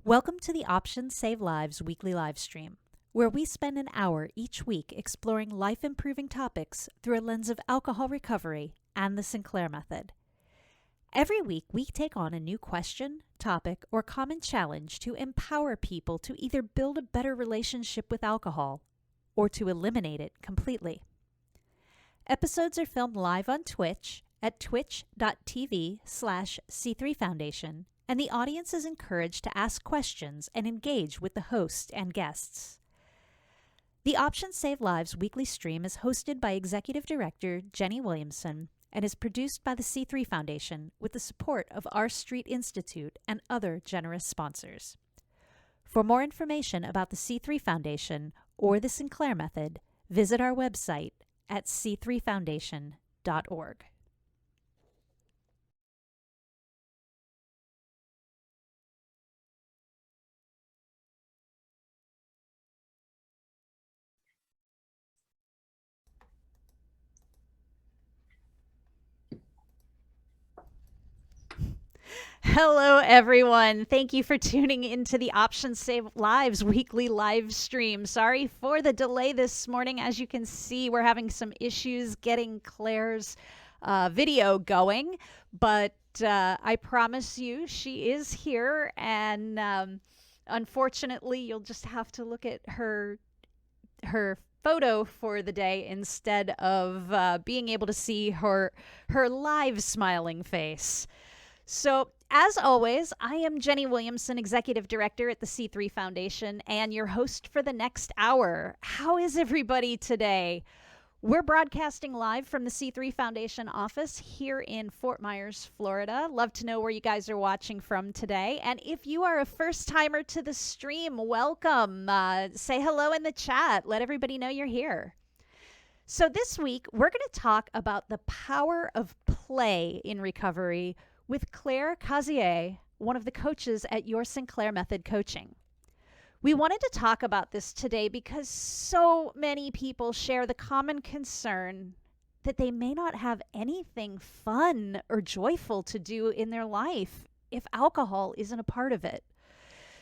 Welcome to the Options Save Lives weekly live stream, where we spend an hour each week exploring life-improving topics through a lens of alcohol recovery and the Sinclair method. Every week, we take on a new question, topic, or common challenge to empower people to either build a better relationship with alcohol or to eliminate it completely. Episodes are filmed live on Twitch at twitch.tv/C3 Foundation, and the audience is encouraged to ask questions and engage with the host and guests. The Options Save Lives weekly stream is hosted by Executive Director Jenny Williamson and is produced by the C3 Foundation with the support of R Street Institute and other generous sponsors. For more information about the C3 Foundation or the Sinclair method, visit our website at c3foundation.org. Hello, everyone. Thank you for tuning into the Options Save Lives weekly live stream. Sorry for the delay this morning. As you can see, we're having some issues getting Claire's video going, but I promise you she is here, and unfortunately, you'll just have to look at her photo for the day instead of being able to see her live smiling face. So, as always, I am Jenny Williamson, Executive Director at the C3 Foundation, and your host for the next hour. How is everybody today? We're broadcasting live from the C3 Foundation office here in Fort Myers, Florida. Love to know where you guys are watching from today. And if you are a first-timer to the stream, welcome. Say hello in the chat. Let everybody know you're here. So this week, we're going to talk about the power of play in recovery with Claire Cazier, one of the coaches at Your Sinclair Method Coaching. We wanted to talk about this today because so many people share the common concern that they may not have anything fun or joyful to do in their life if alcohol isn't a part of it.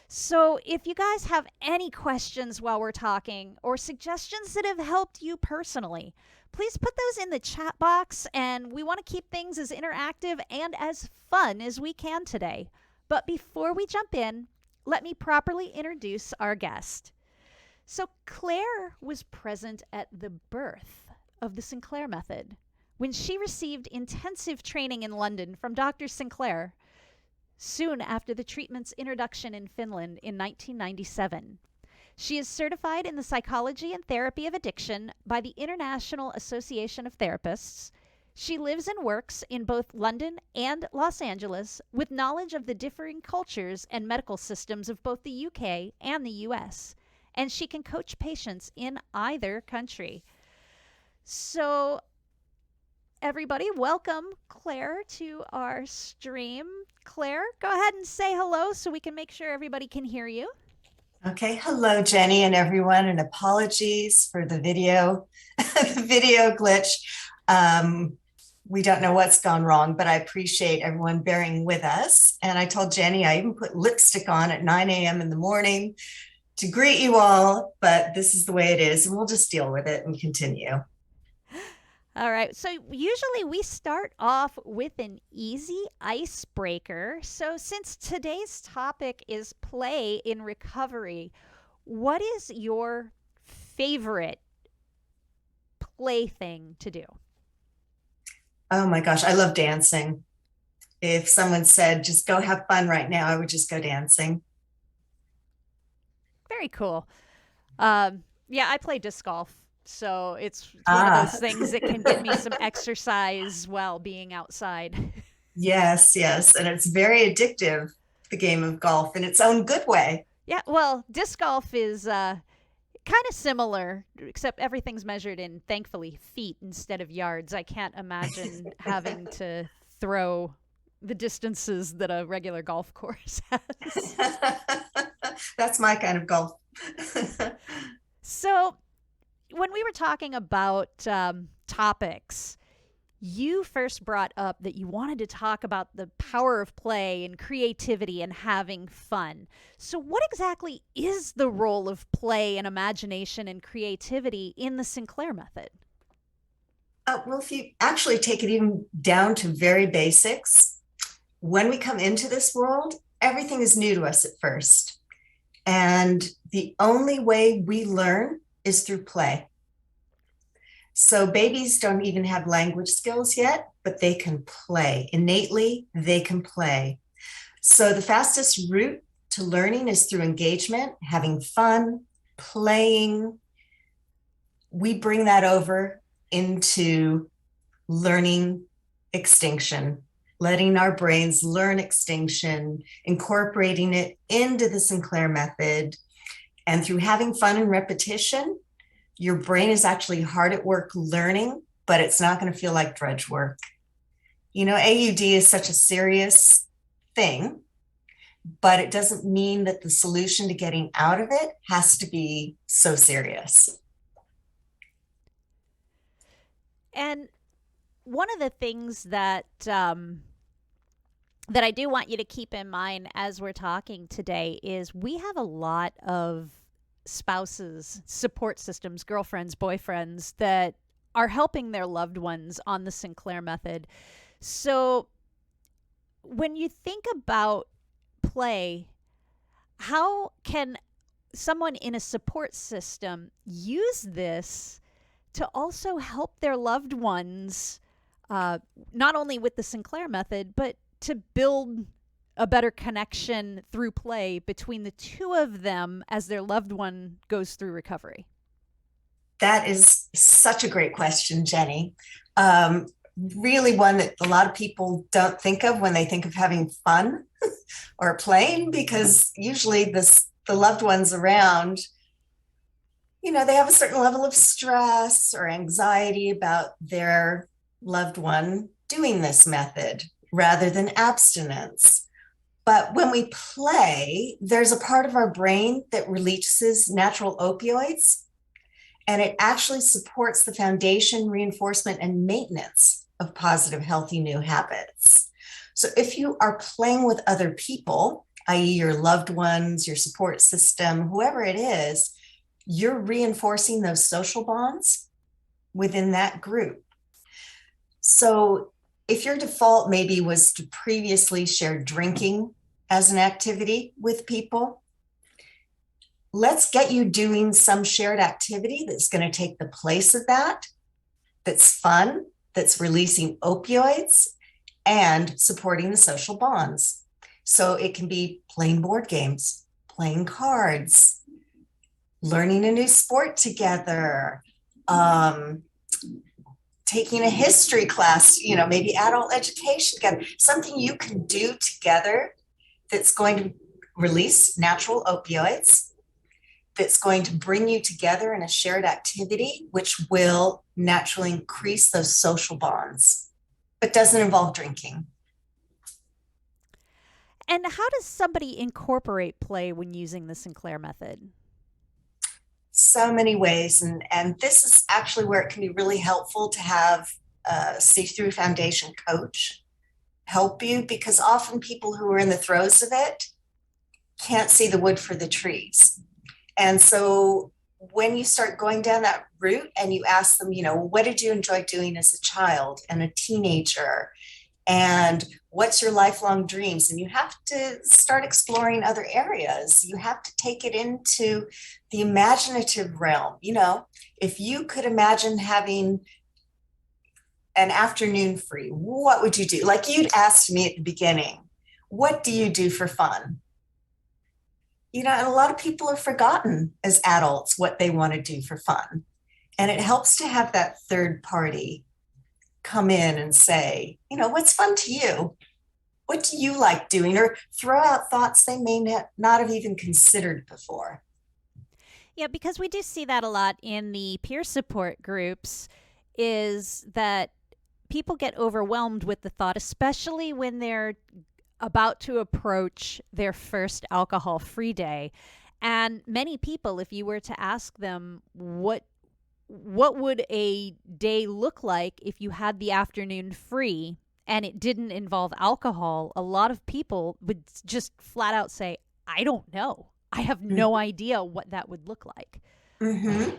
So if you guys have any questions while we're talking or suggestions that have helped you personally, please put those in the chat box, and we want to keep things as interactive and as fun as we can today. But before we jump in, let me properly introduce our guest. So Claire was present at the birth of the Sinclair method when she received intensive training in London from Dr. Sinclair soon after the treatment's introduction in Finland in 1997. She is certified in the psychology and therapy of addiction by the International Association of Therapists. She lives and works in both London and Los Angeles with knowledge of the differing cultures and medical systems of both the UK and the US. And she can coach patients in either country. So, everybody, welcome Claire to our stream. Claire, go ahead and say hello so we can make sure everybody can hear you. Okay, hello Jenny and everyone, and apologies for the video glitch. We don't know what's gone wrong, but I appreciate everyone bearing with us. And I told Jenny I even put lipstick on at 9 a.m. in the morning to greet you all, but this is the way it is, and we'll just deal with it and continue. All right, so usually we start off with an easy icebreaker. So since today's topic is play in recovery, what is your favorite plaything to do? Oh my gosh, I love dancing. If someone said, just go have fun right now, I would just go dancing. Very cool. Yeah, I play disc golf. So it's one of those things that can get me some exercise while being outside. Yes, and it's very addictive, the game of golf, in its own good way. Yeah, well, disc golf is kind of similar, except everything's measured in, thankfully, feet instead of yards. I can't imagine having to throw the distances that a regular golf course has. That's my kind of golf. So when we were talking about topics, You first brought up that you wanted to talk about the power of play and creativity and having fun. So, what exactly is the role of play and imagination and creativity in the Sinclair method? Well, if you actually take it even down to very basics, when we come into this world, everything is new to us at first. And the only way we learn is through play. So babies don't even have language skills yet, but they can play. Innately, they can play. So the fastest route to learning is through engagement, having fun, playing. We bring that over into learning extinction, letting our brains learn extinction, incorporating it into the Sinclair method. And through having fun and repetition, your brain is actually hard at work learning, but it's not going to feel like drudge work. You know, AUD is such a serious thing, but it doesn't mean that the solution to getting out of it has to be so serious. And one of the things that that I do want you to keep in mind as we're talking today is we have a lot of spouses, support systems, girlfriends, boyfriends that are helping their loved ones on the Sinclair method. So when you think about play, how can someone in a support system use this to also help their loved ones, not only with the Sinclair method, but to build a better connection through play between the two of them as their loved one goes through recovery? That is such a great question, Jenny. Really one that a lot of people don't think of when they think of having fun or playing, because usually the loved ones around, you know, they have a certain level of stress or anxiety about their loved one doing this method rather than abstinence. But when we play, there's a part of our brain that releases natural opioids, and it actually supports the foundation, reinforcement, and maintenance of positive, healthy new habits. So if you are playing with other people, i.e., your loved ones, your support system, whoever it is, you're reinforcing those social bonds within that group. So if your default maybe was to previously share drinking as an activity with people, let's get you doing some shared activity that's going to take the place of that, that's fun, that's releasing opioids and supporting the social bonds. So it can be playing board games, playing cards, learning a new sport together, taking a history class, you know, maybe adult education together, something you can do together that's going to release natural opioids, that's going to bring you together in a shared activity, which will naturally increase those social bonds, but doesn't involve drinking. And how does somebody incorporate play when using the Sinclair method? So many ways. And this is actually where it can be really helpful to have a see-through foundation coach help you, because often people who are in the throes of it can't see the wood for the trees. And so when you start going down that route and you ask them, you know, what did you enjoy doing as a child and a teenager? And what's your lifelong dreams? And you have to start exploring other areas. You have to take it into the imaginative realm. You know, if you could imagine having an afternoon free, what would you do? Like you'd asked me at the beginning, what do you do for fun? You know, and a lot of people have forgotten as adults what they want to do for fun. And it helps to have that third party come in and say, you know, what's fun to you? What do you like doing? Or throw out thoughts they may not have even considered before. Yeah, because we do see that a lot in the peer support groups, is that people get overwhelmed with the thought, especially when they're about to approach their first alcohol-free day. And many people, if you were to ask them, what what would a day look like if you had the afternoon free and it didn't involve alcohol? A lot of people would just flat out say, I don't know. I have no idea what that would look like. Mm-hmm.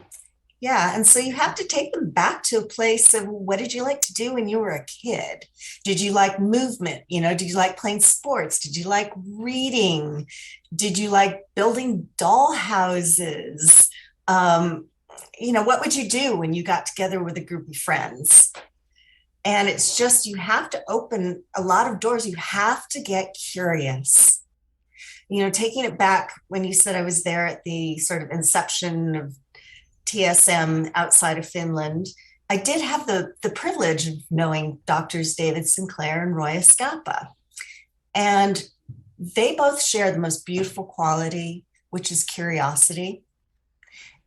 Yeah. And so you have to take them back to a place of what did you like to do when you were a kid? Did you like movement? Did you like playing sports? Did you like reading? Did you like building doll houses? Um, what would you do when you got together with a group of friends? And it's just, you have to open a lot of doors. You have to get curious. Taking it back when you said I was there at the sort of inception of TSM outside of Finland, I did have the privilege of knowing doctors David Sinclair and Roya Scappa. And they both share the most beautiful quality, which is curiosity.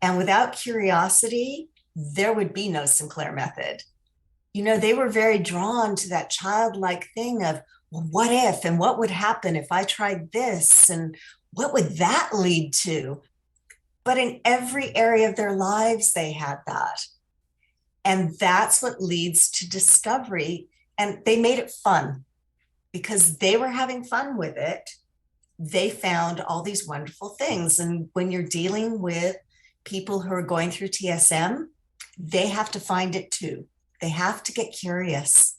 And without curiosity, there would be no Sinclair method. They were very drawn to that childlike thing of, well, what if, and what would happen if I tried this, and what would that lead to? But in every area of their lives, they had that. And that's what leads to discovery. And they made it fun because they were having fun with it. They found all these wonderful things. And when you're dealing with people who are going through TSM, they have to find it too. They have to get curious.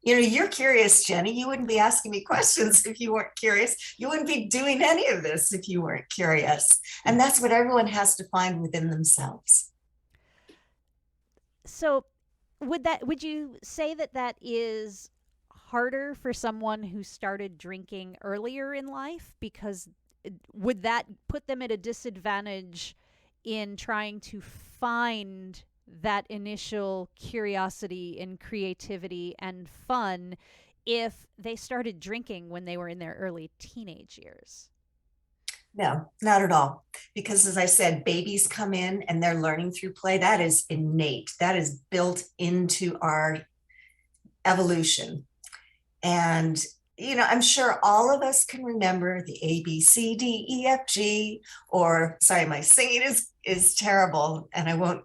You're curious, Jenny. You wouldn't be asking me questions if you weren't curious. You wouldn't be doing any of this if you weren't curious. And that's what everyone has to find within themselves. So, would you say that is harder for someone who started drinking earlier in life, because would that put them at a disadvantage in trying to find that initial curiosity and creativity and fun if they started drinking when they were in their early teenage years? No, not at all. Because as I said, babies come in and they're learning through play. That is innate. That is built into our evolution. And I'm sure all of us can remember the A, B, C, D, E, F, G, or sorry, my singing is terrible, and I won't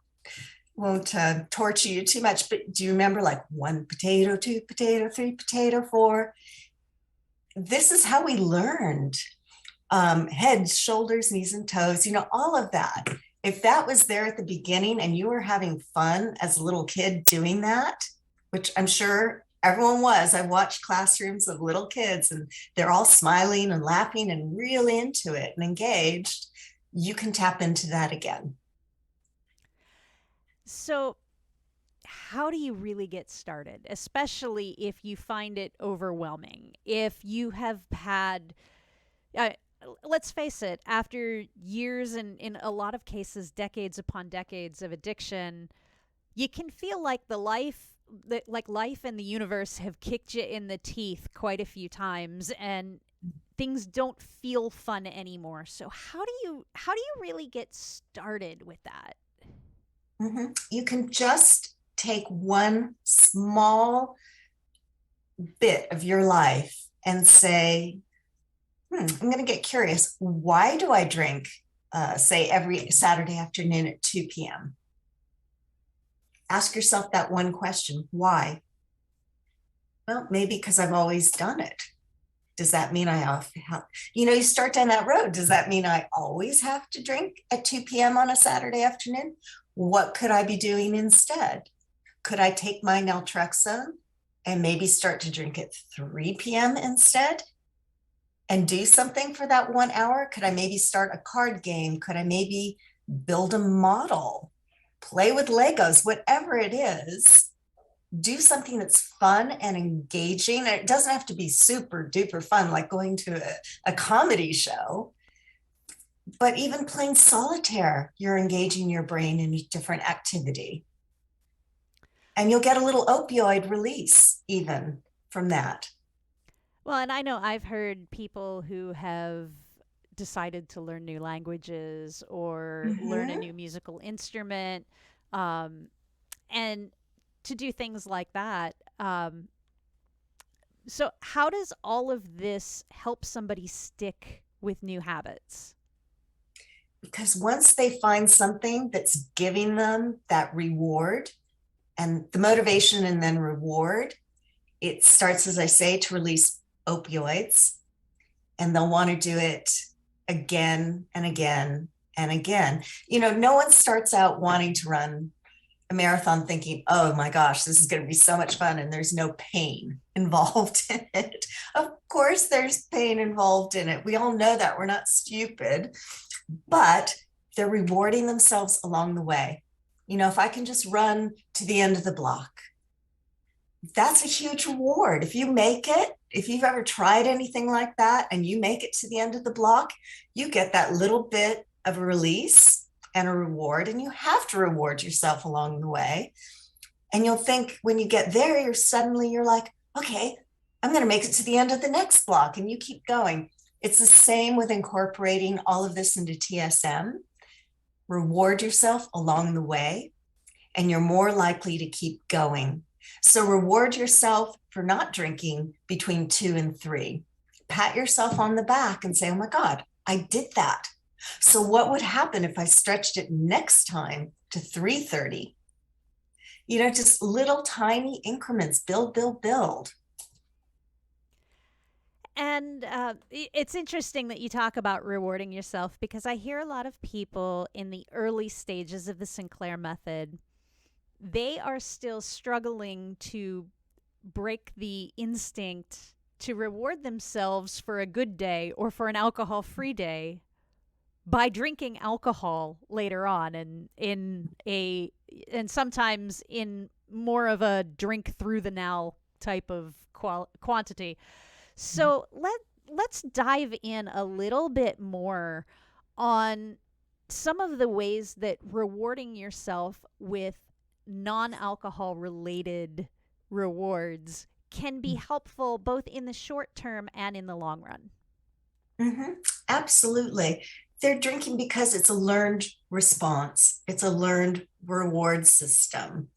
torture you too much. But do you remember like 1 potato, 2 potato, 3 potato, 4? This is how we learned. Head, shoulders, knees, and toes. All of that. If that was there at the beginning and you were having fun as a little kid doing that, which I'm sure everyone was. I watched classrooms of little kids and they're all smiling and laughing and really into it and engaged. You can tap into that again. So, how do you really get started, especially if you find it overwhelming? If you have had, uh, let's face it, after years and in a lot of cases, decades upon decades of addiction, you can feel like life and the universe have kicked you in the teeth quite a few times, and things don't feel fun anymore. So how do you really get started with that? Mm-hmm. You can just take one small bit of your life and say, I'm going to get curious. Why do I drink, say, every Saturday afternoon at 2 p.m.? Ask yourself that one question. Why? Well, maybe because I've always done it. Does that mean I have, you start down that road. Does that mean I always have to drink at 2 p.m. on a Saturday afternoon? What could I be doing instead? Could I take my naltrexone and maybe start to drink at 3 p.m. instead and do something for that 1 hour? Could I maybe start a card game? Could I maybe build a model, play with Legos, whatever it is? Do something that's fun and engaging. And it doesn't have to be super duper fun, like going to a comedy show, but even playing solitaire, you're engaging your brain in a different activity. And you'll get a little opioid release even from that. Well, and I know I've heard people who have decided to learn new languages or learn a Mm-hmm. new musical instrument, um, and to do things like that. So, how does all of this help somebody stick with new habits? Because once they find something that's giving them that reward and the motivation and then reward, it starts, as I say, to release opioids, and they'll want to do it again and again and again. No one starts out wanting to run a marathon thinking, oh my gosh, this is going to be so much fun, and there's no pain involved in it. Of course, there's pain involved in it. We all know that. We're not stupid, but they're rewarding themselves along the way. If I can just run to the end of the block, that's a huge reward. If you make it, if you've ever tried anything like that and you make it to the end of the block, you get that little bit of a release and a reward, and you have to reward yourself along the way. And you'll think when you get there, you're like, okay, I'm going to make it to the end of the next block, and you keep going. It's the same with incorporating all of this into TSM. Reward yourself along the way, and you're more likely to keep going. So reward yourself for not drinking between 2 and 3. Pat yourself on the back and say, oh my God, I did that. So what would happen if I stretched it next time to 3:30? Just little tiny increments, build, build, build. And it's interesting that you talk about rewarding yourself, because I hear a lot of people in the early stages of the Sinclair method, they are still struggling to break the instinct to reward themselves for a good day or for an alcohol-free day by drinking alcohol later on, and sometimes in more of a drink through the now type of quantity. So let's dive in a little bit more on some of the ways that rewarding yourself with non-alcohol related rewards can be helpful both in the short term and in the long run. Mm-hmm. Absolutely. They're drinking because it's a learned response. It's a learned reward system.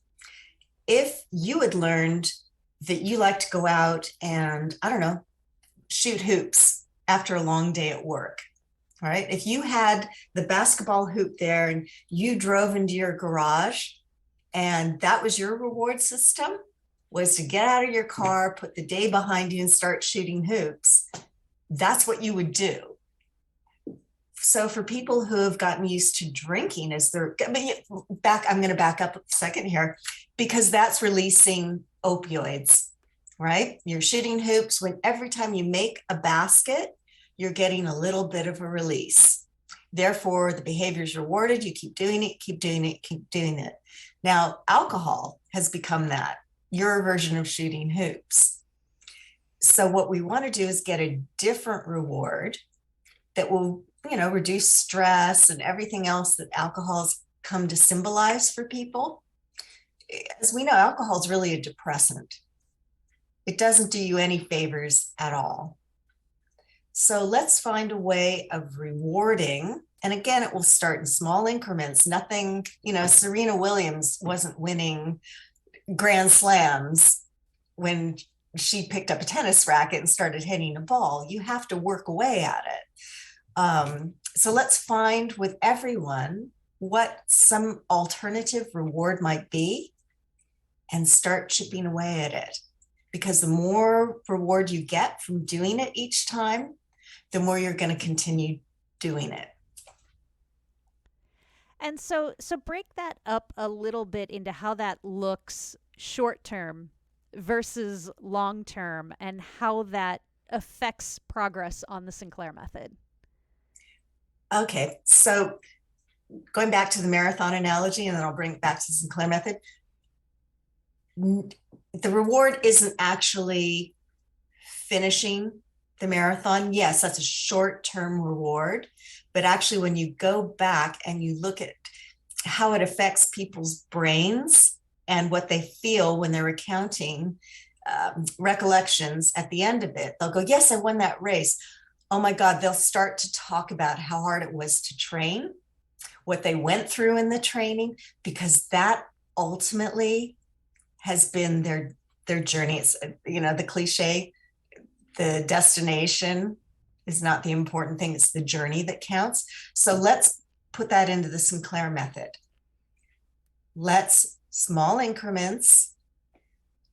If you had learned that you like to go out and, I don't know, shoot hoops after a long day at work, all right? If you had the basketball hoop there and you drove into your garage and that was your reward system, was to get out of your car, put the day behind you and start shooting hoops, that's what you would do. So for people who have gotten used to drinking I'm going to back up a second here, because that's releasing opioids, right? You're shooting hoops when every time you make a basket, you're getting a little bit of a release. Therefore, the behavior is rewarded. You keep doing it, keep doing it, keep doing it. Now, alcohol has become that, your version of shooting hoops. So what we want to do is get a different reward that will, reduce stress and everything else that alcohol has come to symbolize for people. As we know, alcohol is really a depressant. It doesn't do you any favors at all. So let's find a way of rewarding. And again, it will start in small increments. Nothing, Serena Williams wasn't winning Grand Slams when she picked up a tennis racket and started hitting a ball. You have to work away at it. So let's find with everyone what some alternative reward might be and start chipping away at it. Because the more reward you get from doing it each time, the more you're going to continue doing it. And so break that up a little bit into how that looks short term versus long term, and how that affects progress on the Sinclair method. Okay, so going back to the marathon analogy, and then I'll bring it back to the Sinclair method. The reward isn't actually finishing the marathon. Yes, that's a short-term reward, but actually when you go back and you look at how it affects people's brains and what they feel when they're recounting recollections at the end of it, they'll go, yes, I won that race. Oh my God, they'll start to talk about how hard it was to train, what they went through in the training, because that ultimately has been their journey. It's, the cliche, the destination is not the important thing, it's the journey that counts. So let's put that into the Sinclair method. Let's small increments.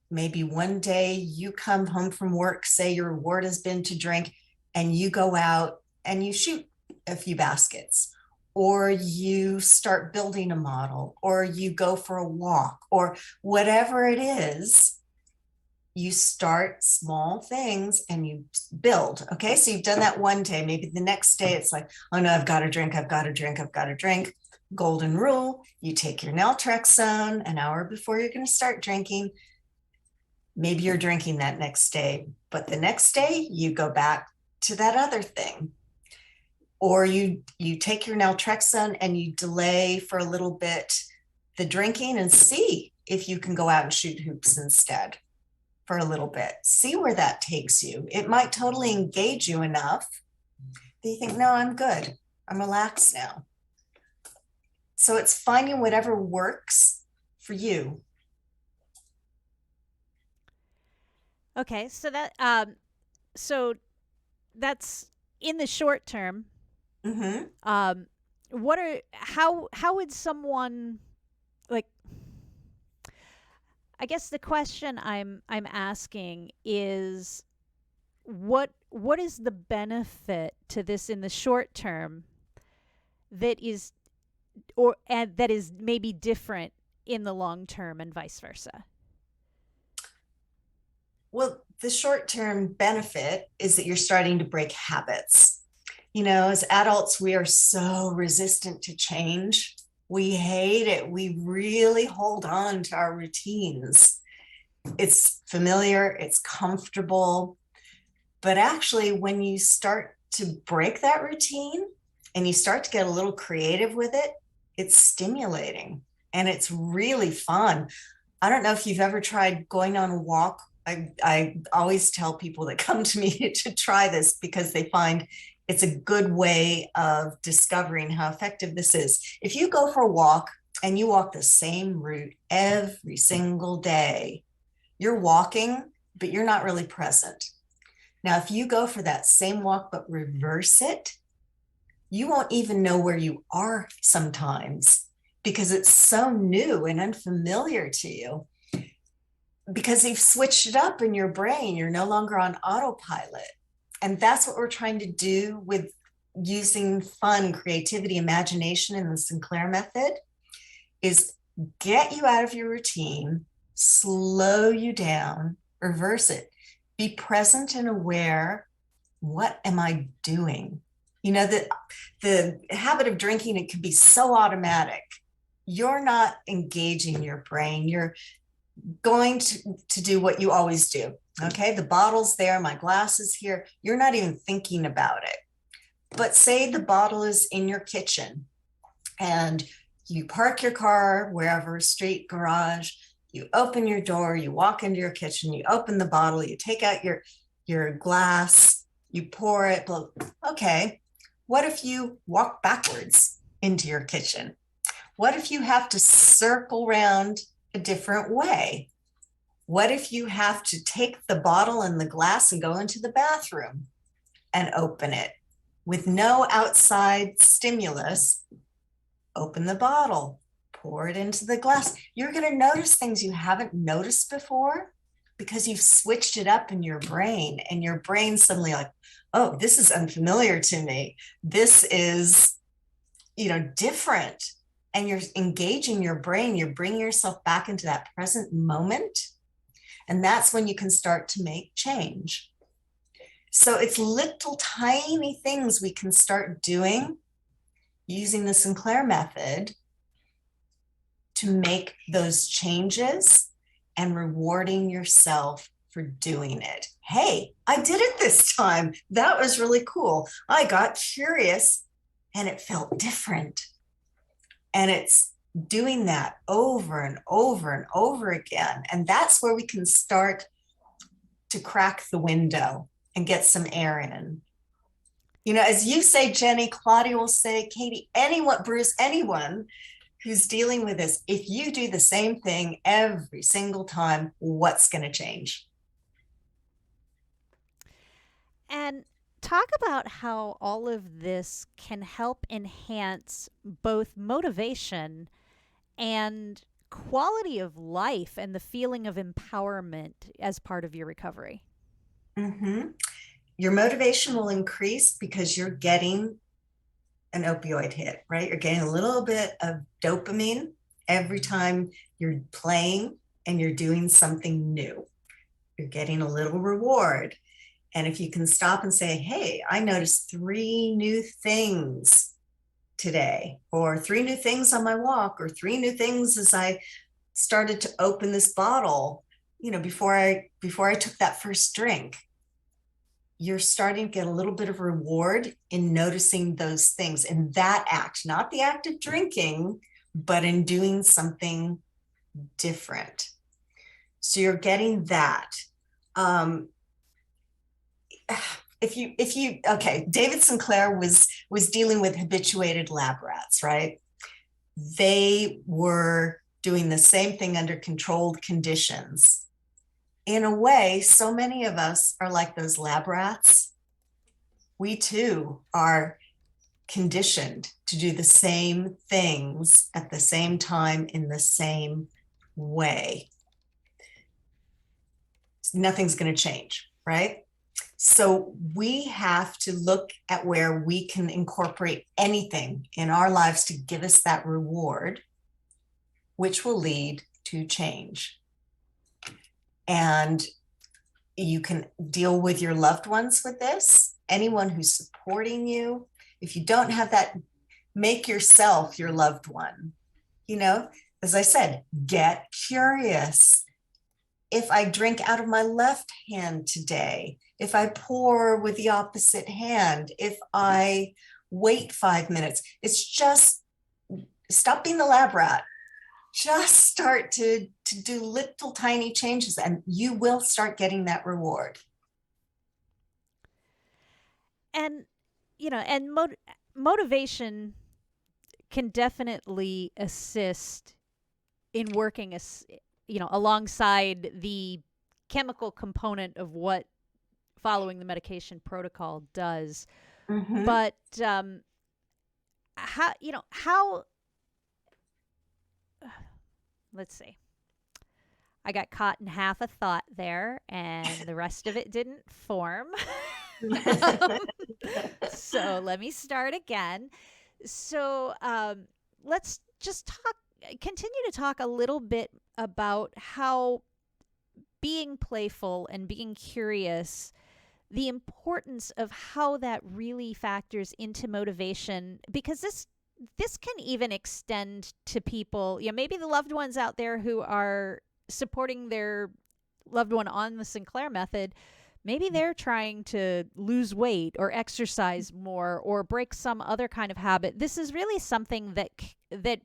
Maybe one day you come home from work, say your reward has been to drink, and you go out and you shoot a few baskets, or you start building a model, or you go for a walk, or whatever it is. You start small things and you build. Okay, so you've done that one day. Maybe the next day it's like, oh no, I've got to drink, I've got to drink, I've got to drink. Golden rule, you take your naltrexone an hour before you're going to start drinking. Maybe you're drinking that next day, but the next day you go back to that other thing. Or you take your naltrexone and you delay for a little bit the drinking and see if you can go out and shoot hoops instead for a little bit. See where that takes you. It might totally engage you enough that you think, no, I'm good. I'm relaxed now. So it's finding whatever works for you. Okay, so that's in the short term. Mm-hmm. How would someone, like, I guess the question I'm asking is what is the benefit to this in the short term that is maybe different in the long term and vice versa? Well, the short-term benefit is that you're starting to break habits. As adults, we are so resistant to change. We hate it. We really hold on to our routines. It's familiar, it's comfortable. But actually, when you start to break that routine and you start to get a little creative with it, it's stimulating and it's really fun. I don't know if you've ever tried going on a walk. I always tell people that come to me to try this because they find it's a good way of discovering how effective this is. If you go for a walk and you walk the same route every single day, you're walking, but you're not really present. Now, if you go for that same walk, but reverse it, you won't even know where you are sometimes because it's so new and unfamiliar to you. Because you've switched it up in your brain, you're no longer on autopilot. And that's what we're trying to do with using fun, creativity, imagination in the Sinclair method, is get you out of your routine, slow you down, reverse it, be present and aware. What am I doing? The habit of drinking, it can be so automatic. You're not engaging your brain. You're going to do what you always do. Okay, the bottle's there, my glass is here. You're not even thinking about it. But say the bottle is in your kitchen and you park your car wherever, street, garage, you open your door, you walk into your kitchen, you open the bottle, you take out your glass, you pour it. Okay, what if you walk backwards into your kitchen? What if you have to circle around a different way? What if you have to take the bottle and the glass and go into the bathroom and open it with no outside stimulus? Open the bottle, pour it into the glass. You're going to notice things you haven't noticed before because you've switched it up in your brain, and your brain's suddenly like, oh, this is unfamiliar to me. This is, different. And you're engaging your brain. You're bringing yourself back into that present moment. And that's when you can start to make change. So it's little tiny things we can start doing using the Sinclair method to make those changes and rewarding yourself for doing it. Hey, I did it this time. That was really cool. I got curious and it felt different. And it's doing that over and over and over again. And that's where we can start to crack the window and get some air in. As you say, Jenny, Claudia will say, Katie, anyone, Bruce, anyone who's dealing with this, if you do the same thing every single time, what's going to change? And talk about how all of this can help enhance both motivation and quality of life and the feeling of empowerment as part of your recovery. Mm-hmm. Your motivation will increase because you're getting an opioid hit, right? You're getting a little bit of dopamine every time you're playing and you're doing something new. You're getting a little reward. And if you can stop and say, hey, I noticed 3 new things today, or 3 new things on my walk, or 3 new things as I started to open this bottle, before I took that first drink, you're starting to get a little bit of reward in noticing those things in that act, not the act of drinking, but in doing something different. So you're getting that. Okay, David Sinclair was dealing with habituated lab rats, right? They were doing the same thing under controlled conditions. In a way, so many of us are like those lab rats. We too are conditioned to do the same things at the same time in the same way. Nothing's going to change, right? So we have to look at where we can incorporate anything in our lives to give us that reward, which will lead to change. And you can deal with your loved ones with this, anyone who's supporting you. If you don't have that, make yourself your loved one. As I said, get curious. If I drink out of my left hand today, if I pour with the opposite hand, if I wait 5 minutes, it's just stop being the lab rat. Just start to do little tiny changes and you will start getting that reward. And, motivation can definitely assist in working alongside the chemical component of what following the medication protocol does. Mm-hmm. But how let's see. I got caught in half a thought there, and the rest of it didn't form. So let me start again. So let's just continue to talk a little bit about how being playful and being curious, the importance of how that really factors into motivation, because this can even extend to people, maybe the loved ones out there who are supporting their loved one on the Sinclair method. Maybe they're trying to lose weight or exercise more or break some other kind of habit. This is really something that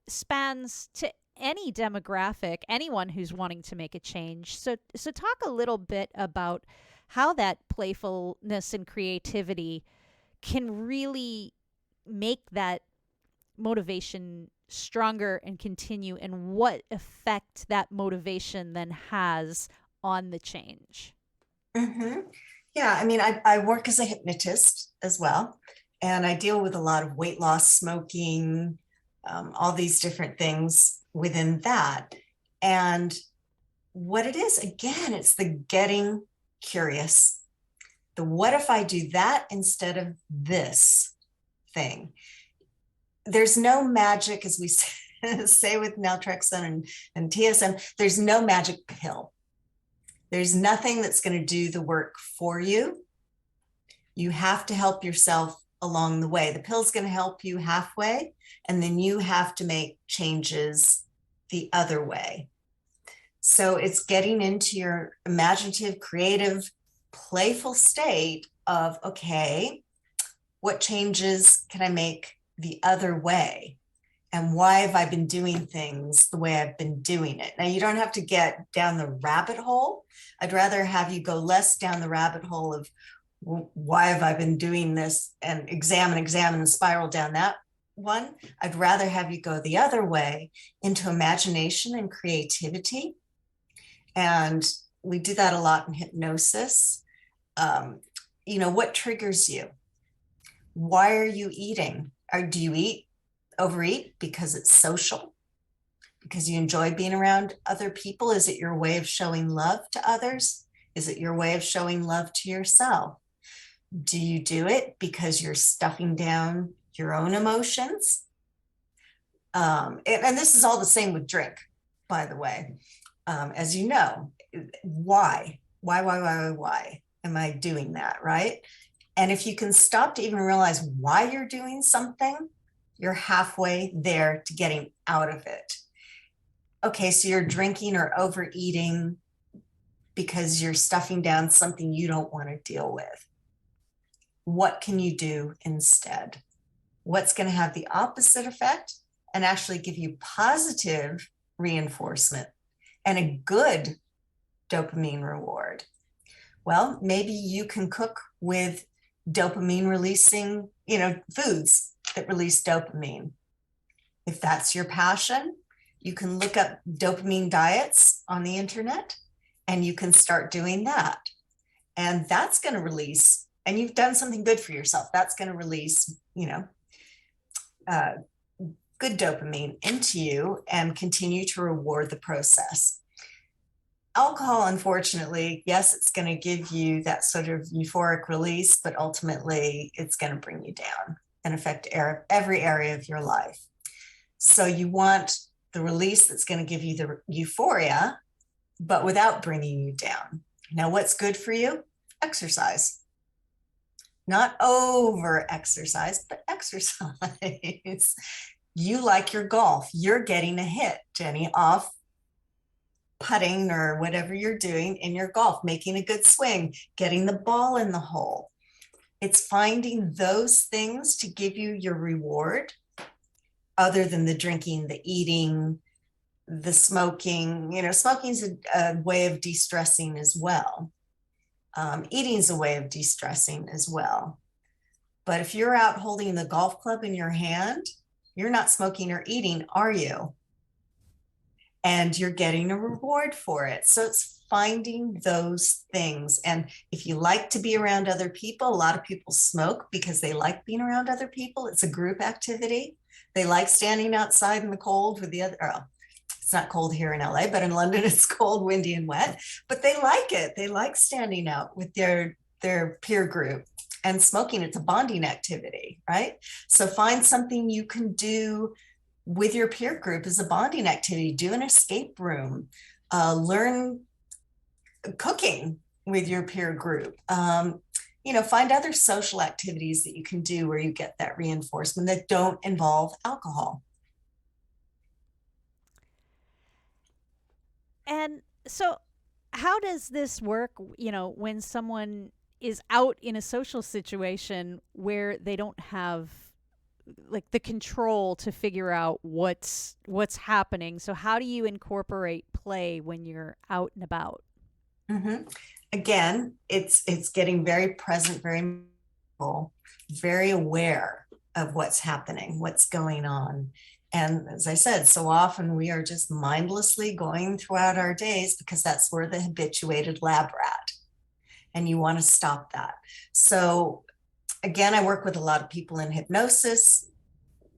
spans to any demographic, anyone who's wanting to make a change. So talk a little bit about how that playfulness and creativity can really make that motivation stronger and continue, and what effect that motivation then has on the change. Mm-hmm. Yeah, I mean, I work as a hypnotist as well, and I deal with a lot of weight loss, smoking, all these different things within that. And what it is, again, it's the getting curious. The what if I do that instead of this thing? There's no magic, as we say with naltrexone and TSM, there's no magic pill. There's nothing that's going to do the work for you. You have to help yourself along the way. The pill's going to help you halfway, and then you have to make changes the other way. So it's getting into your imaginative, creative, playful state of, okay, what changes can I make the other way? And why have I been doing things the way I've been doing it? Now, you don't have to get down the rabbit hole. I'd rather have you go less down the rabbit hole of why have I been doing this and examine and spiral down that one. I'd rather have you go the other way into imagination and creativity. And we do that a lot in hypnosis. what triggers you? Why are you eating? Or do you overeat because it's social? Because you enjoy being around other people? Is it your way of showing love to others? Is it your way of showing love to yourself? Do you do it because you're stuffing down your own emotions? And this is all the same with drink, by the way. As you know, why am I doing that, right? And if you can stop to even realize why you're doing something, you're halfway there to getting out of it. Okay, so you're drinking or overeating because you're stuffing down something you don't want to deal with. What can you do instead? What's going to have the opposite effect and actually give you positive reinforcement and a good dopamine reward? Well, maybe you can cook with dopamine releasing, foods that release dopamine. If that's your passion, you can look up dopamine diets on the internet and you can start doing that. And that's going to release, and you've done something good for yourself. That's going to release, good dopamine into you and continue to reward the process. Alcohol, unfortunately, yes, it's going to give you that sort of euphoric release, but ultimately it's going to bring you down and affect every area of your life. So you want the release that's going to give you the euphoria, but without bringing you down. Now, what's good for you? Exercise. Not over exercise, but exercise. You like your golf. You're getting a hit, Jenny, off putting or whatever you're doing in your golf, making a good swing, getting the ball in the hole. It's finding those things to give you your reward other than the drinking, the eating, the smoking. Smoking is a way of de-stressing as well. Eating is a way of de-stressing as well. But if you're out holding the golf club in your hand, you're not smoking or eating, are you? And you're getting a reward for it. So it's finding those things. And if you like to be around other people, a lot of people smoke because they like being around other people. It's a group activity. They like standing outside in the cold with the other. Oh, it's not cold here in LA, but in London it's cold, windy, and wet. But they like it. They like standing out with their peer group. And smoking, it's a bonding activity, right? So find something you can do with your peer group as a bonding activity. Do an escape room, learn cooking with your peer group. Find other social activities that you can do where you get that reinforcement that don't involve alcohol. And so, how does this work, when someone is out in a social situation where they don't have like the control to figure out what's happening? So how do you incorporate play when you're out and about? Mm-hmm. Again, it's getting very present, very aware of what's happening, what's going on. And as I said, so often we are just mindlessly going throughout our days because that's where the habituated lab rat. And you want to stop that. So again, I work with a lot of people in hypnosis,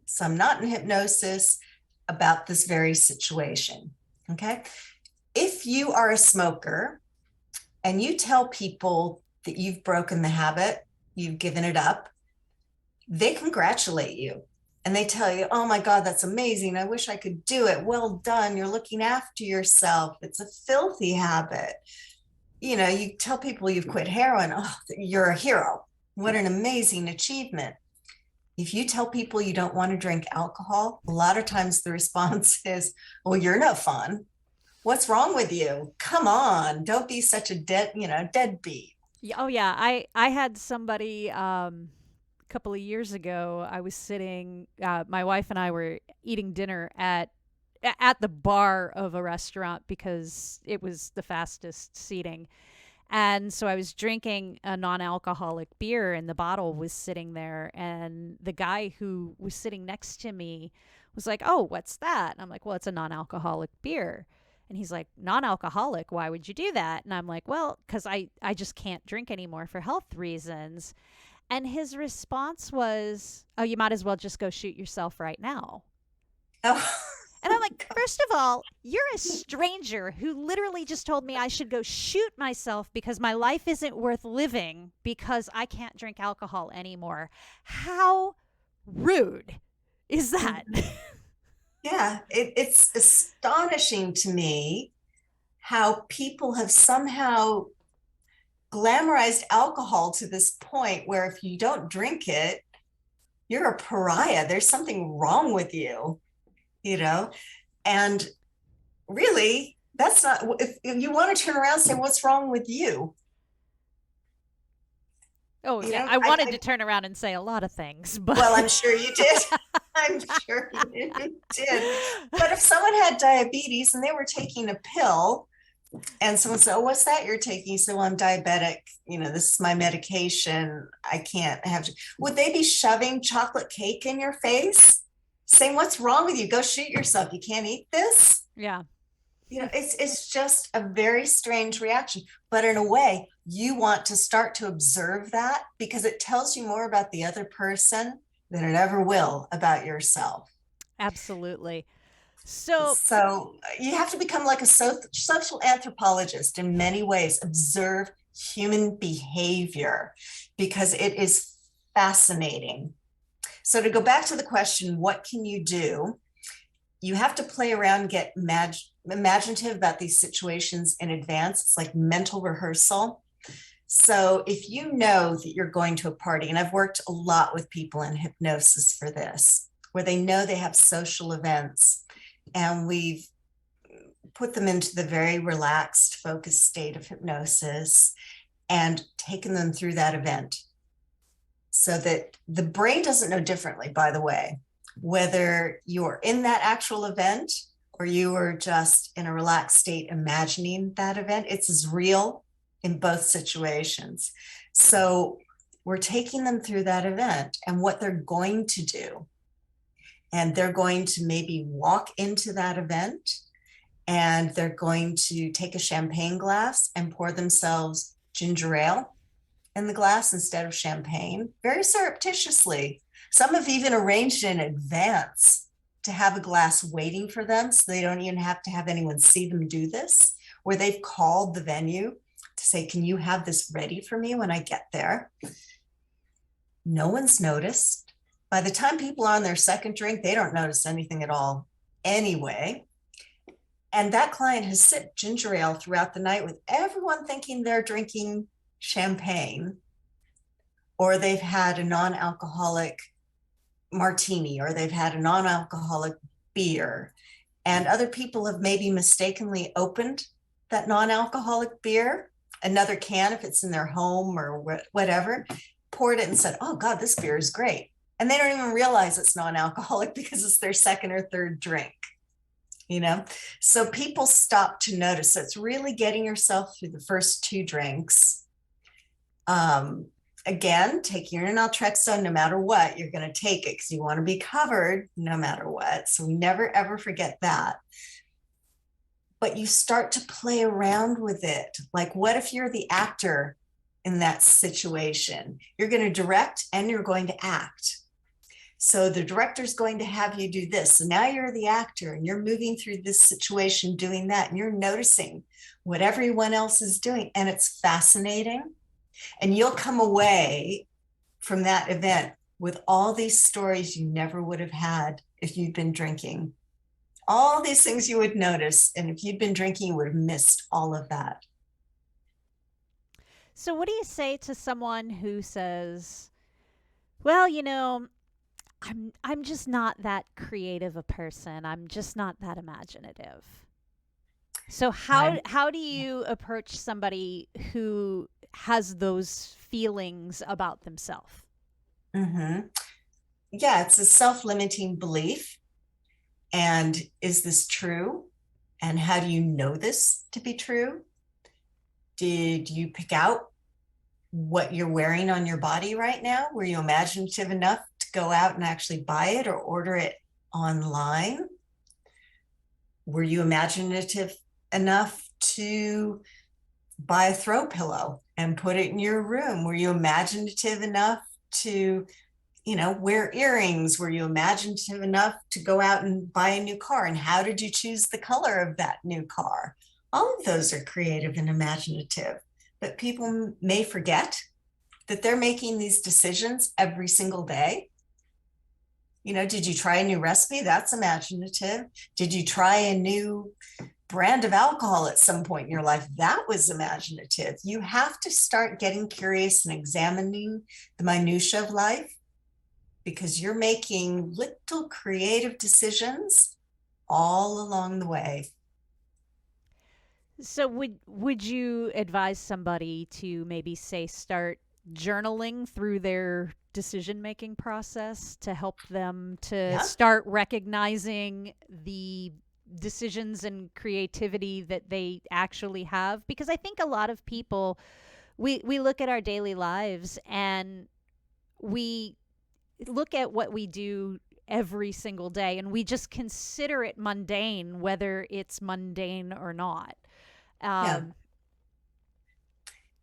some not in hypnosis, about this very situation. Okay. If you are a smoker and you tell people that you've broken the habit, you've given it up, they congratulate you. And they tell you, oh my God, that's amazing. I wish I could do it. Well done. You're looking after yourself. It's a filthy habit. You tell people you've quit heroin. Oh, you're a hero. What an amazing achievement. If you tell people you don't want to drink alcohol, a lot of times the response is, well, you're no fun. What's wrong with you? Come on, don't be such a deadbeat. Oh yeah, I had somebody couple of years ago. I was sitting, my wife and I were eating dinner at the bar of a restaurant because it was the fastest seating. And so I was drinking a non-alcoholic beer and the bottle was sitting there, and the guy who was sitting next to me was like, "Oh, what's that?" And I'm like, "Well, it's a non-alcoholic beer." And he's like, non-alcoholic, why would you do that? And I'm like, well, because I just can't drink anymore for health reasons. And his response was, oh, you might as well just go shoot yourself right now. Oh, And I'm like, first of all, you're a stranger who literally just told me I should go shoot myself because my life isn't worth living because I can't drink alcohol anymore. How rude is that? yeah, it's astonishing to me how people have somehow glamorized alcohol to this point where if you don't drink it, you're a pariah. There's something wrong with you, you know? And really, that's not, if you want to turn around and say, what's wrong with you? Oh, You yeah. know, I wanted to turn around and say a lot of things, but. well, I'm sure you did. I'm sure you did. But if someone had diabetes and they were taking a pill, and someone said, oh, what's that you're taking? So, well, I'm diabetic. You know, this is my medication. I can't have to. Would they be shoving chocolate cake in your face? Saying, what's wrong with you? Go shoot yourself. You can't eat this? Yeah. You know, it's just a very strange reaction. But in a way, you want to start to observe that because it tells you more about the other person than it ever will about yourself. Absolutely. So, So you have to become like a social anthropologist in many ways, observe human behavior because it is fascinating. So to go back to the question, what can you do? You have to play around, get imaginative about these situations in advance. It's like mental rehearsal. So if you know that you're going to a party, and I've worked a lot with people in hypnosis for this, where they know they have social events, and we've put them into the very relaxed, focused state of hypnosis and taken them through that event so that the brain doesn't know differently, by the way, whether you're in that actual event or you are just in a relaxed state imagining that event. It's as real in both situations. So we're taking them through that event and what they're going to do. And they're going to maybe walk into that event and they're going to take a champagne glass and pour themselves ginger ale in the glass instead of champagne, very surreptitiously. Some have even arranged in advance to have a glass waiting for them so they don't even have to have anyone see them do this, where they've called the venue to say, can you have this ready for me when I get there? No one's noticed. By the time people are on their second drink, they don't notice anything at all anyway. And that client has sipped ginger ale throughout the night with everyone thinking they're drinking champagne, or they've had a non-alcoholic martini, or they've had a non-alcoholic beer. And other people have maybe mistakenly opened that non-alcoholic beer, another can if it's in their home or whatever, poured it and said, oh God, this beer is great. And they don't even realize it's non-alcoholic because it's their second or third drink, you know? So people stop to notice. So it's really getting yourself through the first two drinks. Again, taking your naltrexone, no matter what, you're going to take it because you want to be covered no matter what. So we never, ever forget that. But you start to play around with it. Like, what if you're the actor in that situation? You're going to direct and you're going to act. So the director's going to have you do this. So now you're the actor and you're moving through this situation, doing that, and you're noticing what everyone else is doing. And it's fascinating. And you'll come away from that event with all these stories you never would have had if you'd been drinking. All these things you would notice. And if you'd been drinking, you would have missed all of that. So what do you say to someone who says, well, you know, I'm just not that creative a person. I'm just not that imaginative. So how do you approach somebody who has those feelings about themselves? Mm-hmm. Yeah, it's a self-limiting belief. And is this true? And how do you know this to be true? Did you pick out what you're wearing on your body right now? Were you imaginative enough to go out and actually buy it or order it online? Were you imaginative enough to buy a throw pillow and put it in your room? Were you imaginative enough to, wear earrings? Were you imaginative enough to go out and buy a new car? And how did you choose the color of that new car? All of those are creative and imaginative, but people may forget that they're making these decisions every single day. Did you try a new recipe? That's imaginative. Did you try a new brand of alcohol at some point in your life? That was imaginative. You have to start getting curious and examining the minutia of life, because you're making little creative decisions all along the way. So would you advise somebody to maybe say start journaling through their decision making process to help them to Yeah. start recognizing the decisions and creativity that they actually have? Because I think a lot of people, we look at our daily lives and we look at what we do every single day and we just consider it mundane, whether it's mundane or not. Yeah. um,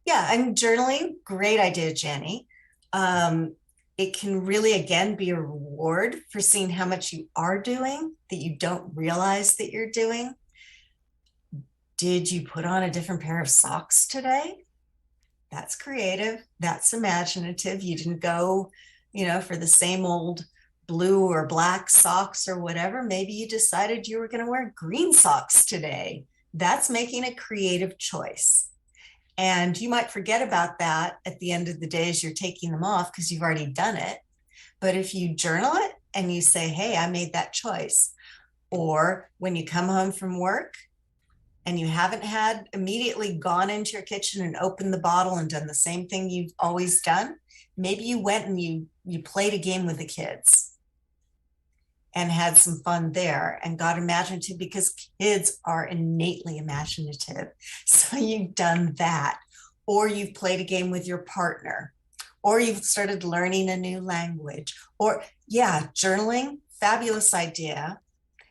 Yeah. And journaling, great idea, Jenny. Um, it can really, again, be a reward for seeing how much you are doing that you don't realize that you're doing. Did you put on a different pair of socks today? That's creative. That's imaginative. You didn't go, for the same old blue or black socks or whatever. Maybe you decided you were going to wear green socks today. That's making a creative choice. And you might forget about that at the end of the day as you're taking them off because you've already done it. But if you journal it and you say, hey, I made that choice, or when you come home from work and you haven't had immediately gone into your kitchen and opened the bottle and done the same thing you've always done, maybe you went and you played a game with the kids and had some fun there and got imaginative, because kids are innately imaginative. So you've done that, or you've played a game with your partner, or you've started learning a new language, or journaling, fabulous idea,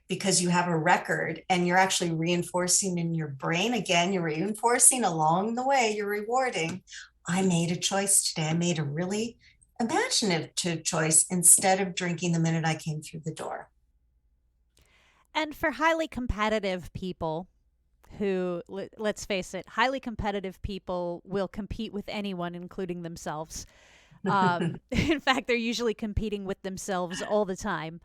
because you have a record and you're actually reinforcing in your brain. Again, you're reinforcing along the way, you're rewarding. I made a choice today. I made a really imaginative choice instead of drinking the minute I came through the door. and for highly competitive people who, let's face it, highly competitive people will compete with anyone, including themselves. In fact, they're usually competing with themselves all the time.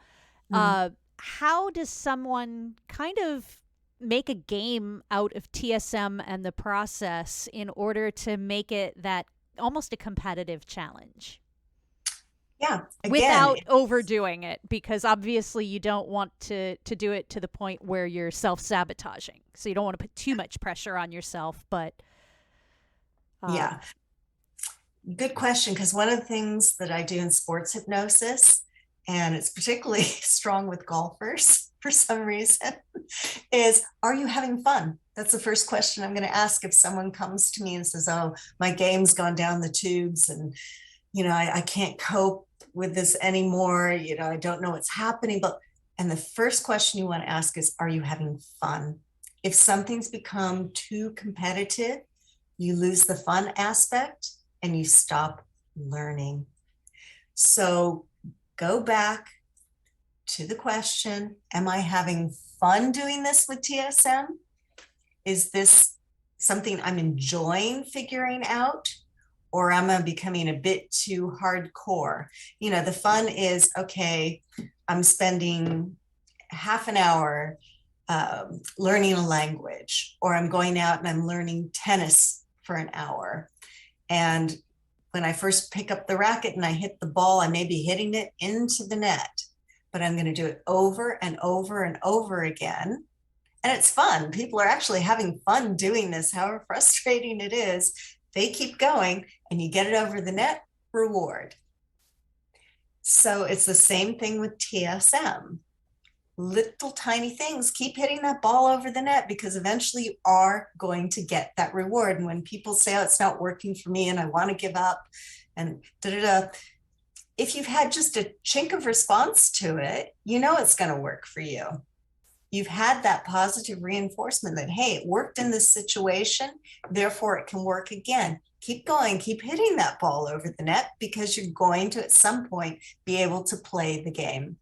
How does someone kind of make a game out of TSM and the process in order to make it that almost a competitive challenge Yeah, again, without overdoing it? Because obviously you don't want to do it to the point where you're self-sabotaging. So you don't want to put too much pressure on yourself, but yeah, good question. Because one of the things that I do in sports hypnosis, and it's particularly strong with golfers for some reason, is, are you having fun? That's the first question I'm going to ask if someone comes to me and says, oh, my game's gone down the tubes and, I can't cope with this anymore. I don't know what's happening. And the first question you want to ask is, are you having fun? If something's become too competitive, you lose the fun aspect and you stop learning. So go back to the question, am I having fun doing this with TSM? Is this something I'm enjoying figuring out? Or am I becoming a bit too hardcore? The fun is, okay, I'm spending half an hour learning a language, or I'm going out and I'm learning tennis for an hour. And when I first pick up the racket and I hit the ball, I may be hitting it into the net, but I'm going to do it over and over and over again. And it's fun. People are actually having fun doing this, however frustrating it is. They keep going and you get it over the net, reward. So it's the same thing with TSM. Little tiny things, keep hitting that ball over the net, because eventually you are going to get that reward. And when people say, oh, it's not working for me and I want to give up and if you've had just a chink of response to it, it's going to work for you. you've had that positive reinforcement that, hey, it worked in this situation, therefore it can work again. Keep going, keep hitting that ball over the net, because you're going to at some point be able to play the game.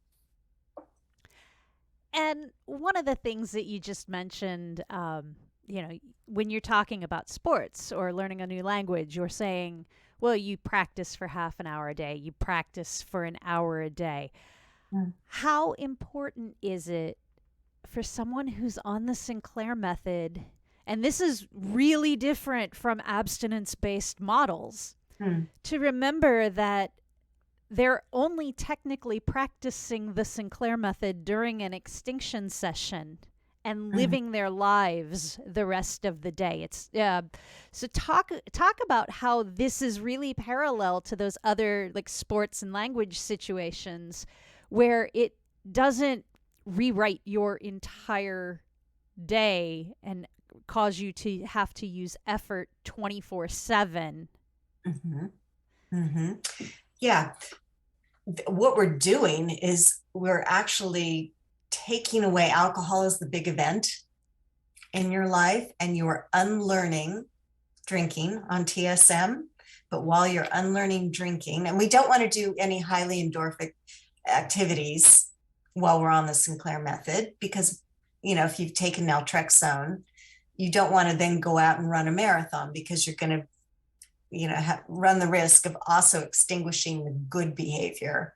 And one of the things that you just mentioned, when you're talking about sports or learning a new language, you're saying, well, you practice for half an hour a day, you practice for an hour a day. Mm. How important is it for someone who's on the Sinclair method? And this is really different from abstinence based models, to remember that they're only technically practicing the Sinclair method during an extinction session and living their lives the rest of the day. It's so talk about how this is really parallel to those other like sports and language situations where it doesn't rewrite your entire day and cause you to have to use effort 24/7. Mm-hmm. Mm-hmm. Yeah. What we're doing is we're actually taking away alcohol as the big event in your life, and you are unlearning drinking on TSM. But while you're unlearning drinking, and we don't want to do any highly endorphic activities while we're on the Sinclair method, because, if you've taken naltrexone, you don't want to then go out and run a marathon, because you're going to run the risk of also extinguishing the good behavior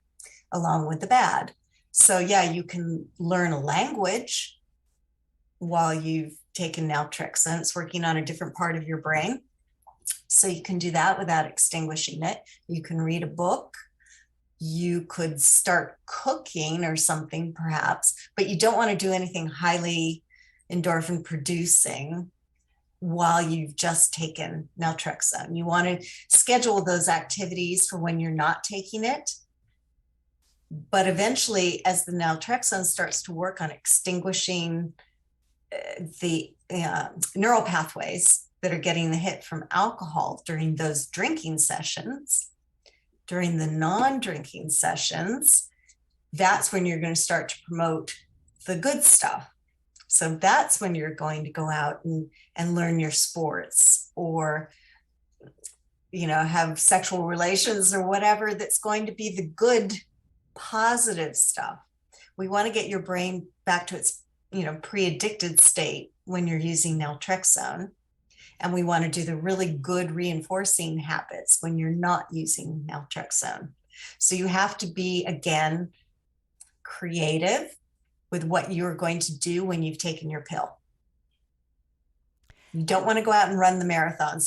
along with the bad. So yeah, you can learn a language while you've taken naltrexone. It's working on a different part of your brain. So you can do that without extinguishing it. You can read a book. You could start cooking or something perhaps, but you don't want to do anything highly endorphin producing while you've just taken naltrexone. You want to schedule those activities for when you're not taking it. But eventually, as the naltrexone starts to work on extinguishing the neural pathways that are getting the hit from alcohol during those drinking sessions, during the non-drinking sessions, that's when you're going to start to promote the good stuff. So that's when you're going to go out and learn your sports, or, have sexual relations or whatever that's going to be the good, positive stuff. We want to get your brain back to its, pre-addicted state when you're using naltrexone. And we want to do the really good reinforcing habits when you're not using naltrexone. So you have to be, again, creative with what you're going to do when you've taken your pill. You don't want to go out and run the marathon,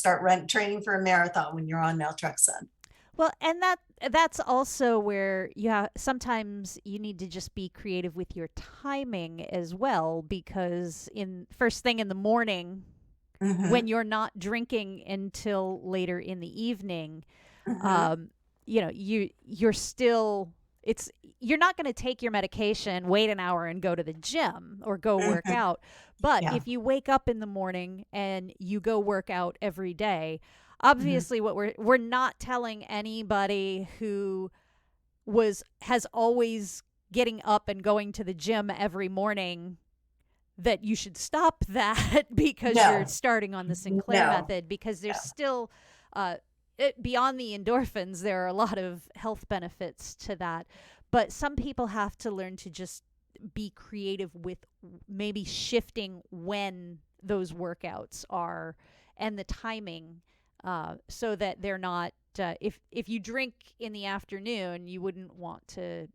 training for a marathon when you're on naltrexone. Well, and that's also where sometimes you need to just be creative with your timing as well, because in first thing in the morning, when you're not drinking until later in the evening, you're still, you're not going to take your medication, wait an hour and go to the gym or go work out. But if you wake up in the morning and you go work out every day, obviously what we're not telling anybody who has always getting up and going to the gym every morning that you should stop that because you're starting on the Sinclair method, because there's still beyond the endorphins, there are a lot of health benefits to that. But some people have to learn to just be creative with maybe shifting when those workouts are and the timing, so that they're not, if you drink in the afternoon, you wouldn't want to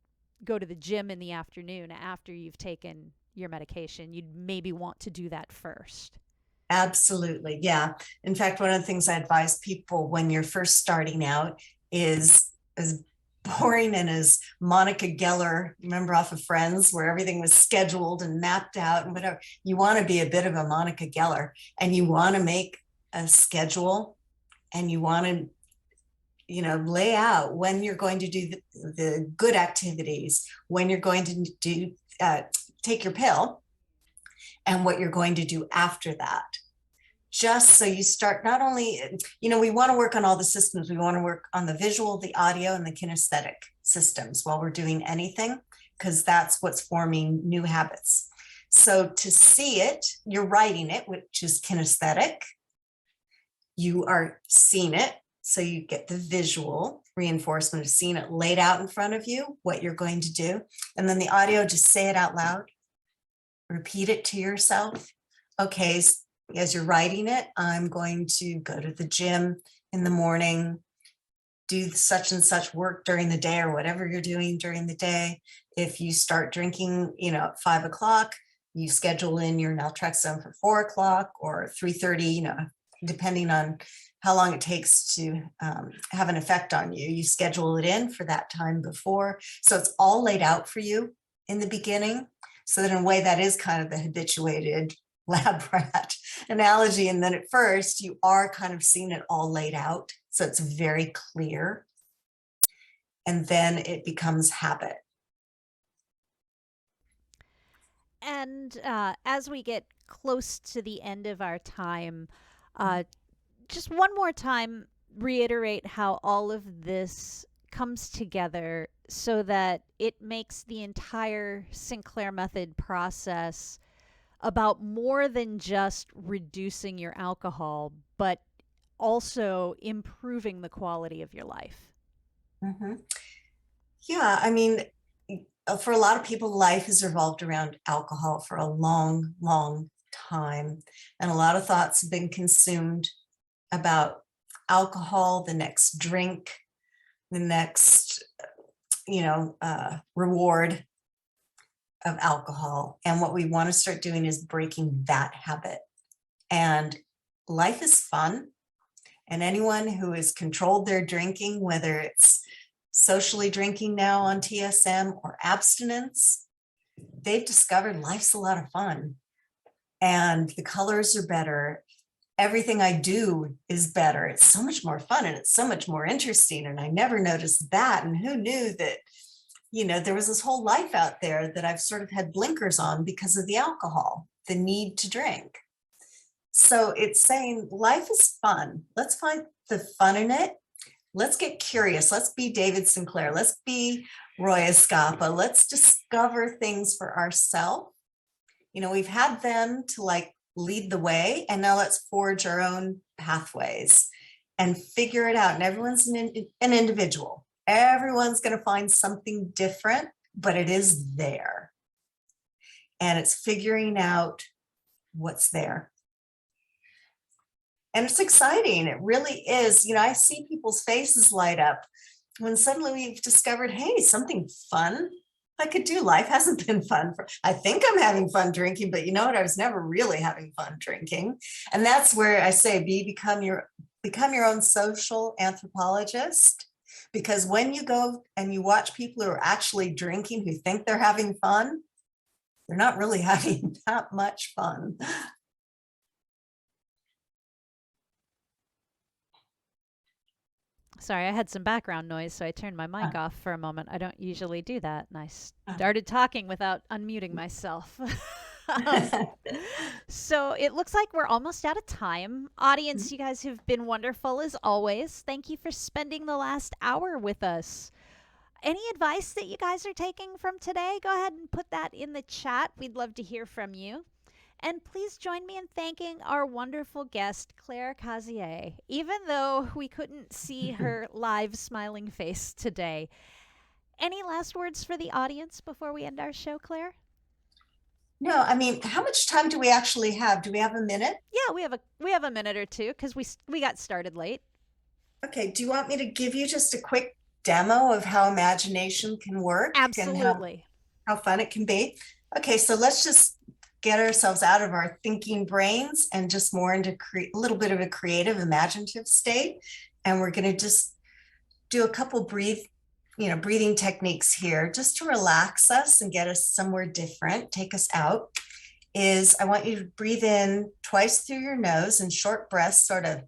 go to the gym in the afternoon after you've taken your medication. You'd maybe want to do that first. Absolutely. Yeah. In fact, one of the things I advise people when you're first starting out is, as boring and as Monica Geller, remember off of Friends, where everything was scheduled and mapped out and whatever, you want to be a bit of a Monica Geller, and you want to make a schedule, and you want to, lay out when you're going to do the good activities, when you're going to do, take your pill, and what you're going to do after that. Just so you start, not only, we want to work on all the systems. We want to work on the visual, the audio, and the kinesthetic systems while we're doing anything, because that's what's forming new habits. So to see it, you're writing it, which is kinesthetic. You are seeing it, so you get the visual reinforcement of seeing it laid out in front of you, what you're going to do. And then the audio, just say it out loud. Repeat it to yourself. Okay, as you're writing it, I'm going to go to the gym in the morning, do such and such work during the day or whatever you're doing during the day. If you start drinking, at 5 o'clock, you schedule in your naltrexone for 4 o'clock or 3:30, depending on how long it takes to have an effect on you. You schedule it in for that time before. So it's all laid out for you in the beginning. So that in a way that is kind of the habituated lab rat analogy. And then at first you are kind of seeing it all laid out. So it's very clear. And then it becomes habit. And as we get close to the end of our time, just one more time, reiterate how all of this comes together so that it makes the entire Sinclair method process about more than just reducing your alcohol, but also improving the quality of your life. Mm-hmm. Yeah, I mean, for a lot of people, life has revolved around alcohol for a long, long time. And a lot of thoughts have been consumed about alcohol, the next drink, the next, reward of alcohol. And what we want to start doing is breaking that habit. And life is fun. And anyone who has controlled their drinking, whether it's socially drinking now on TSM or abstinence, they've discovered life's a lot of fun. And the colors are better. Everything I do is better. It's so much more fun and it's so much more interesting. And I never noticed that. And who knew that, there was this whole life out there that I've sort of had blinkers on because of the alcohol, the need to drink. So it's saying life is fun. Let's find the fun in it. Let's get curious. Let's be David Sinclair. Let's be Roy Escapa. Let's discover things for ourselves. We've had them to lead the way, and now let's forge our own pathways and figure it out. And everyone's an individual. Everyone's going to find something different, but it is there. And it's figuring out what's there. And it's exciting. It really is. I see people's faces light up when suddenly we've discovered, hey, something fun I could do. Life hasn't been fun. I think I'm having fun drinking, but you know what? I was never really having fun drinking. And that's where I say, become your own social anthropologist. Because when you go and you watch people who are actually drinking, who think they're having fun, they're not really having that much fun. Sorry, I had some background noise, so I turned my mic off for a moment. I don't usually do that, and I started talking without unmuting myself. So it looks like we're almost out of time. Audience, you guys have been wonderful as always. Thank you for spending the last hour with us. Any advice that you guys are taking from today? Go ahead and put that in the chat. We'd love to hear from you. And please join me in thanking our wonderful guest, Claire Cazier, even though we couldn't see her live smiling face today. Any last words for the audience before we end our show, Claire? No, I mean, how much time do we actually have? Do we have a minute? Yeah, we have a minute or two because we got started late. Okay, do you want me to give you just a quick demo of how imagination can work? Absolutely. And how fun it can be? Okay, so let's just get ourselves out of our thinking brains and just more into a little bit of a creative, imaginative state. And we're going to just do a couple breathing techniques here just to relax us and get us somewhere different, take us out. I want you to breathe in twice through your nose in short breaths, sort of,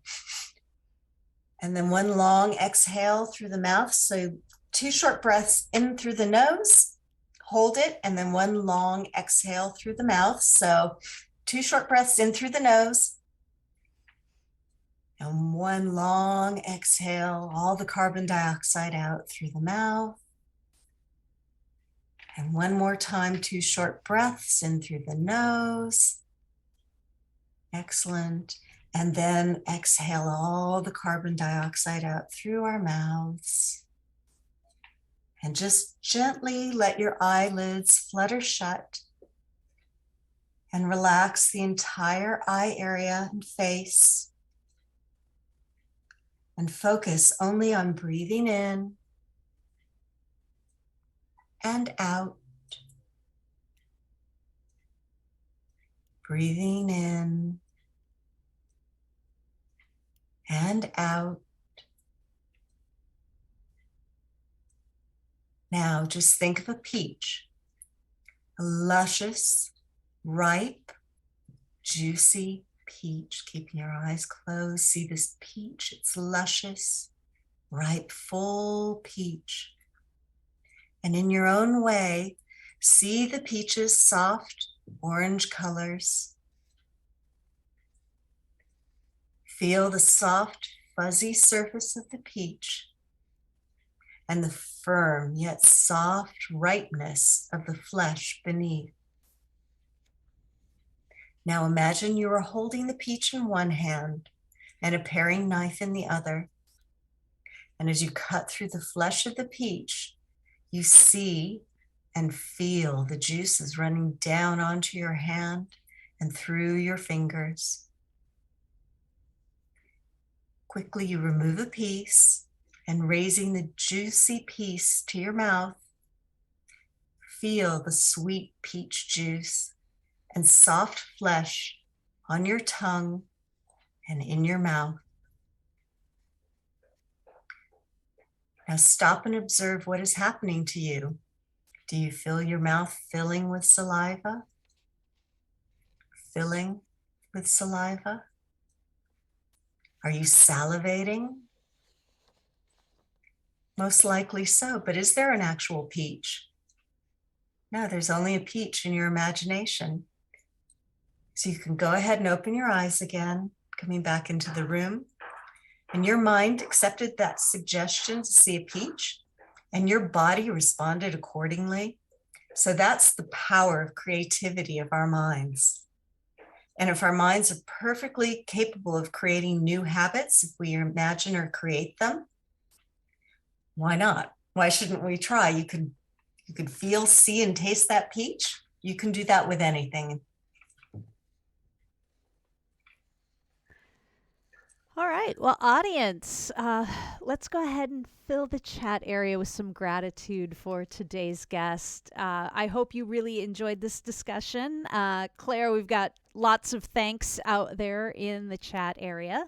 and then one long exhale through the mouth. So 2 short breaths in through the nose, hold it, and then one long exhale through the mouth. So 2 short breaths in through the nose, and one long exhale, all the carbon dioxide out through the mouth. And one more time, 2 short breaths in through the nose. Excellent. And then exhale all the carbon dioxide out through our mouths. And just gently let your eyelids flutter shut and relax the entire eye area and face. And focus only on breathing in and out. Breathing in and out. Now just think of a peach, a luscious, ripe, juicy peach. Keeping your eyes closed, see this peach. It's luscious, ripe, full peach. And in your own way, see the peach's soft orange colors. Feel the soft, fuzzy surface of the peach and the firm yet soft ripeness of the flesh beneath. Now imagine you are holding the peach in one hand and a paring knife in the other. And as you cut through the flesh of the peach, you see and feel the juices running down onto your hand and through your fingers. Quickly you remove a piece and raising the juicy piece to your mouth, feel the sweet peach juice and soft flesh on your tongue and in your mouth. Now stop and observe what is happening to you. Do you feel your mouth filling with saliva? Filling with saliva? Are you salivating? Most likely so, but is there an actual peach? No, there's only a peach in your imagination. So you can go ahead and open your eyes again, coming back into the room. And your mind accepted that suggestion to see a peach, and your body responded accordingly. So that's the power of creativity of our minds. And if our minds are perfectly capable of creating new habits, if we imagine or create them, why not? Why shouldn't we try? You could feel, see, and taste that peach. You can do that with anything. All right. Well, audience, let's go ahead and fill the chat area with some gratitude for today's guest. I hope you really enjoyed this discussion. Claire, we've got lots of thanks out there in the chat area.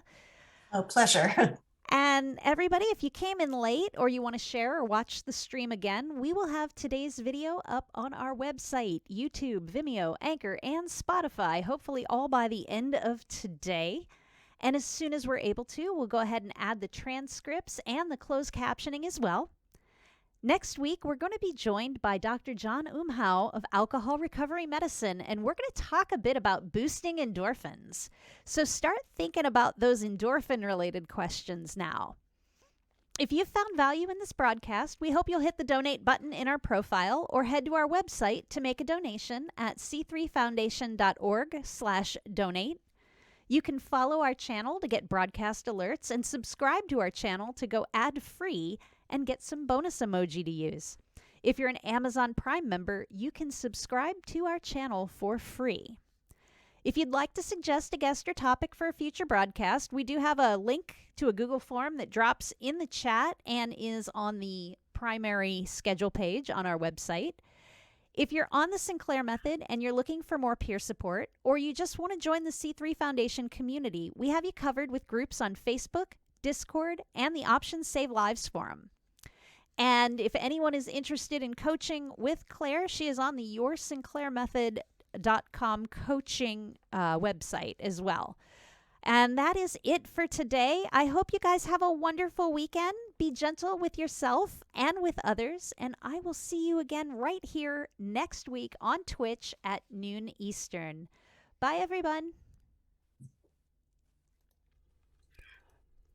Oh, pleasure. And everybody, if you came in late or you want to share or watch the stream again, we will have today's video up on our website, YouTube, Vimeo, Anchor, and Spotify, hopefully all by the end of today. And as soon as we're able to, we'll go ahead and add the transcripts and the closed captioning as well. Next week, we're going to be joined by Dr. John Umhau of Alcohol Recovery Medicine, and we're going to talk a bit about boosting endorphins. So start thinking about those endorphin-related questions now. If you've found value in this broadcast, we hope you'll hit the donate button in our profile or head to our website to make a donation at c3foundation.org/donate. You can follow our channel to get broadcast alerts and subscribe to our channel to go ad-free and get some bonus emoji to use. If you're an Amazon Prime member, you can subscribe to our channel for free. If you'd like to suggest a guest or topic for a future broadcast, we do have a link to a Google form that drops in the chat and is on the primary schedule page on our website. If you're on the Sinclair method and you're looking for more peer support, or you just want to join the C3 Foundation community, we have you covered with groups on Facebook, Discord, and the Options Save Lives forum. And if anyone is interested in coaching with Claire, she is on the yoursinclairmethod.com coaching website as well. And that is it for today. I hope you guys have a wonderful weekend. Be gentle with yourself and with others. And I will see you again right here next week on Twitch at noon Eastern. Bye, everyone.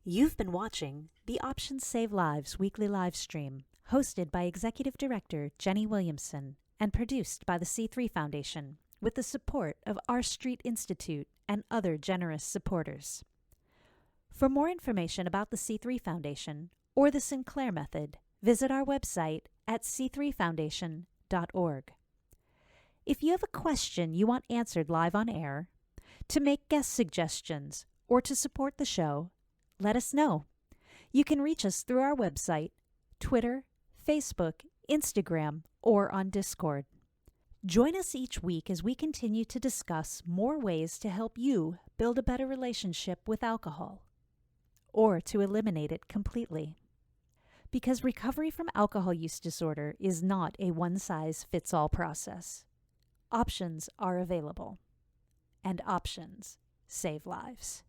You've been watching the Options Save Lives weekly live stream, hosted by Executive Director Jenny Williamson. and produced by the C3 Foundation with the support of R Street Institute and other generous supporters. For more information about the C3 Foundation or the Sinclair method, visit our website at c3foundation.org. If you have a question you want answered live on air, to make guest suggestions, or to support the show, let us know. You can reach us through our website, Twitter, Facebook, Instagram, or on Discord. Join us each week as we continue to discuss more ways to help you build a better relationship with alcohol, or to eliminate it completely. Because recovery from alcohol use disorder is not a one-size-fits-all process. Options are available, and options save lives.